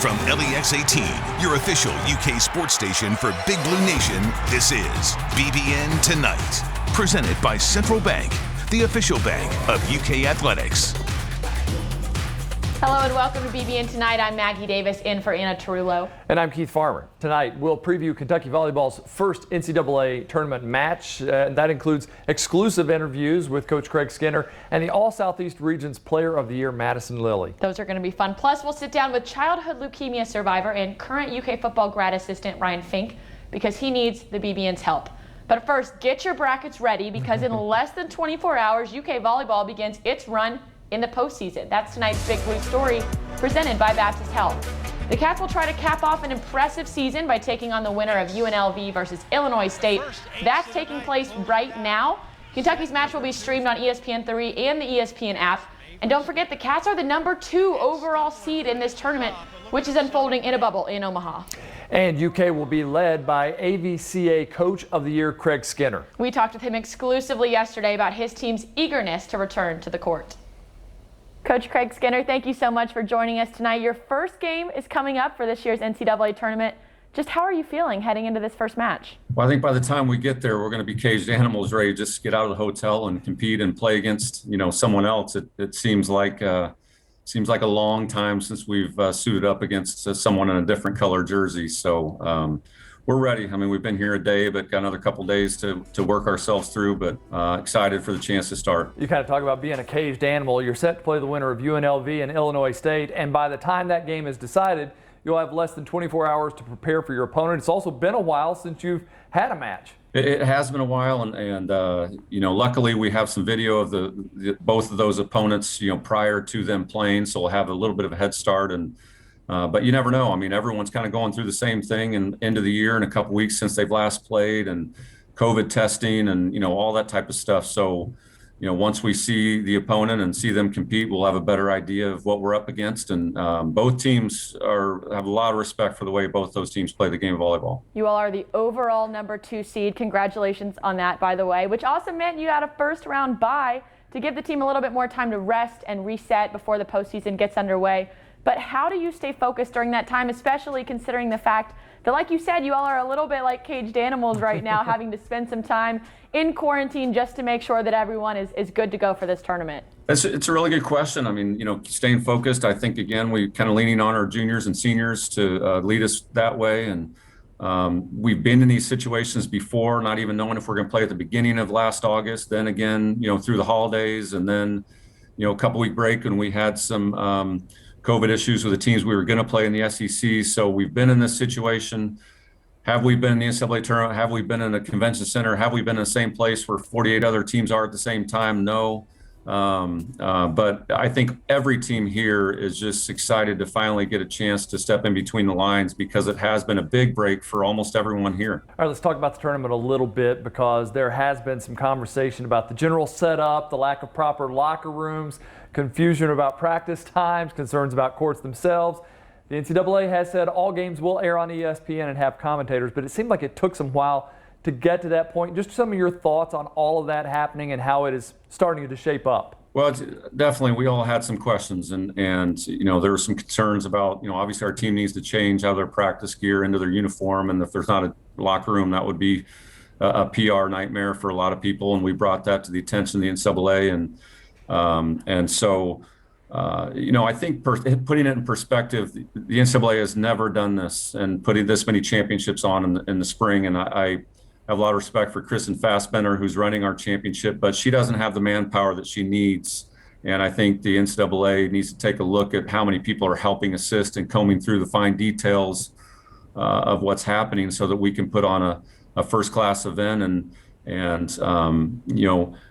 From LEX 18, your official UK sports station for Big Blue Nation, this is BBN Tonight. Presented by Central Bank, the official bank of UK Athletics. Hello and welcome to BBN Tonight. I'm Maggie Davis in for Anna Tarullo. And I'm Keith Farmer. Tonight we'll preview Kentucky Volleyball's first NCAA tournament match. That includes exclusive interviews with Coach Craig Skinner and the All-Southeast Region's Player of the Year, Madison Lilly. Those are going to be fun. Plus, we'll sit down with childhood leukemia survivor and current UK football grad assistant Ryan Fink because he needs the BBN's help. But first, get your brackets ready because in less than 24 hours, UK Volleyball begins its run in the postseason. That's tonight's Big Blue story presented by Baptist Health. The Cats will try to cap off an impressive season by taking on the winner of UNLV versus Illinois State. That's taking place right now. Kentucky's match will be streamed on ESPN3 and the ESPN app. And don't forget, the Cats are the #2 overall seed in this tournament, which is unfolding in a bubble in Omaha. And UK will be led by AVCA Coach of the Year, Craig Skinner. We talked with him exclusively yesterday about his team's eagerness to return to the court. Coach Craig Skinner, thank you so much for joining us tonight. Your first game is coming up for this year's NCAA tournament. Just how are you feeling heading into this first match? Well, I think by the time we get there, we're going to be caged animals, ready to just get out of the hotel and compete and play against, someone else. It seems like a long time since we've suited up against someone in a different color jersey. So we're ready. I mean, we've been here a day, but got another couple days to work ourselves through, but excited for the chance to start. You kind of talk about being a caged animal. You're set to play the winner of UNLV and Illinois State, and by the time that game is decided, you'll have less than 24 hours to prepare for your opponent. It's also been a while since you've had a match. It has been a while, and luckily we have some video of the both of those opponents, prior to them playing, so we'll have a little bit of a head start. And but you never know. I mean, everyone's kind of going through the same thing and end of the year in a couple weeks since they've last played, and COVID testing and all that type of stuff. So once we see the opponent and see them compete, we'll have a better idea of what we're up against. And both teams have a lot of respect for the way both those teams play the game of volleyball. You all are the overall #2 seed. Congratulations on that, by the way, which also meant you had a first round bye to give the team a little bit more time to rest and reset before the postseason gets underway. But how do you stay focused during that time, especially considering the fact that, like you said, you all are a little bit like caged animals right now, having to spend some time in quarantine just to make sure that everyone is good to go for this tournament? It's a really good question. I mean, staying focused, I think, again, we kind of leaning on our juniors and seniors to lead us that way. And we've been in these situations before, not even knowing if we're going to play at the beginning of last August, then again, through the holidays, and then, a couple-week break, and we had some COVID issues with the teams we were going to play in the SEC. So we've been in this situation. Have we been in the NCAA tournament? Have we been in a convention center? Have we been in the same place where 48 other teams are at the same time? No. But I think every team here is just excited to finally get a chance to step in between the lines because it has been a big break for almost everyone here. All right, let's talk about the tournament a little bit because there has been some conversation about the general setup, the lack of proper locker rooms, confusion about practice times, concerns about courts themselves. The NCAA has said all games will air on ESPN and have commentators, but it seemed like it took some while to get to that point. Just some of your thoughts on all of that happening and how it is starting to shape up. Well, definitely we all had some questions and there were some concerns about, obviously our team needs to change out of their practice gear into their uniform. And if there's not a locker room, that would be a PR nightmare for a lot of people. And we brought that to the attention of the NCAA. And so, I think putting it in perspective, the NCAA has never done this and putting this many championships on in the spring. And I have a lot of respect for Kristen Fassbender, who's running our championship, but she doesn't have the manpower that she needs. And I think the NCAA needs to take a look at how many people are helping assist and combing through the fine details of what's happening so that we can put on a first-class event and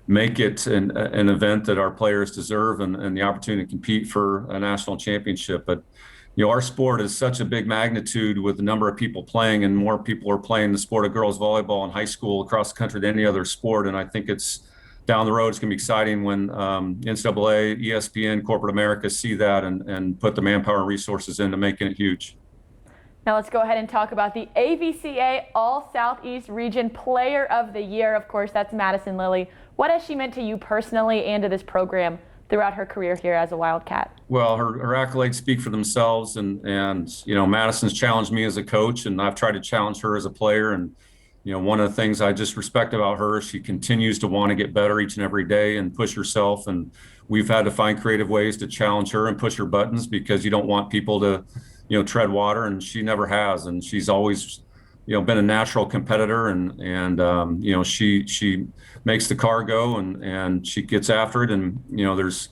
make it an event that our players deserve and the opportunity to compete for a national championship. But our sport is such a big magnitude with the number of people playing, and more people are playing the sport of girls volleyball in high school across the country than any other sport. And I think it's down the road, it's going to be exciting when NCAA, ESPN, corporate America see that and put the manpower and resources into making it huge. Now let's go ahead and talk about the AVCA All-Southeast Region Player of the Year. Of course, that's Madison Lilly. What has she meant to you personally and to this program throughout her career here as a Wildcat? Well, her accolades speak for themselves, and Madison's challenged me as a coach, and I've tried to challenge her as a player. And one of the things I just respect about her is she continues to want to get better each and every day and push herself. And we've had to find creative ways to challenge her and push her buttons, because you don't want people to tread water, and she never has. And she's always been a natural competitor, and she makes the car go, and she gets after it. And there's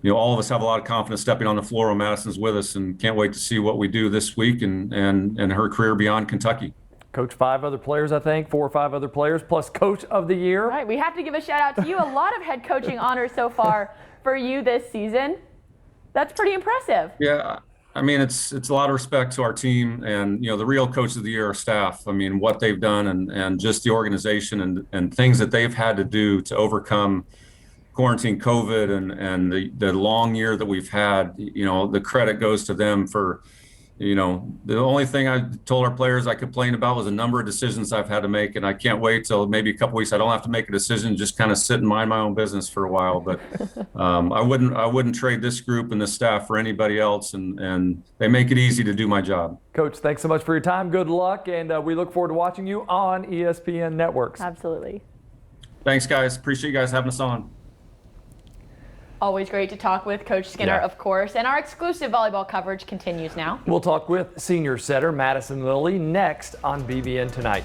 all of us have a lot of confidence stepping on the floor when Madison's with us, and can't wait to see what we do this week and her career beyond Kentucky. Coach 5 other players, I think, 4 or 5 other players, plus Coach of the Year. Right, we have to give a shout out to you. A lot of head coaching honors so far for you this season. That's pretty impressive. Yeah, I mean, it's a lot of respect to our team, and the real Coach of the Year are staff. I mean, what they've done, and just the organization and things that they've had to do to overcome quarantine, COVID, and the long year that we've had. The credit goes to them for. The only thing I told our players I complained about was a number of decisions I've had to make, and I can't wait till maybe a couple weeks I don't have to make a decision, just kind of sit and mind my own business for a while. But I wouldn't trade this group and this staff for anybody else, and they make it easy to do my job. Coach, thanks so much for your time. Good luck, and we look forward to watching you on ESPN Networks. Absolutely. Thanks, guys. Appreciate you guys having us on. Always great to talk with Coach Skinner, of course. And our exclusive volleyball coverage continues now. We'll talk with senior setter Madison Lilly next on BBN Tonight.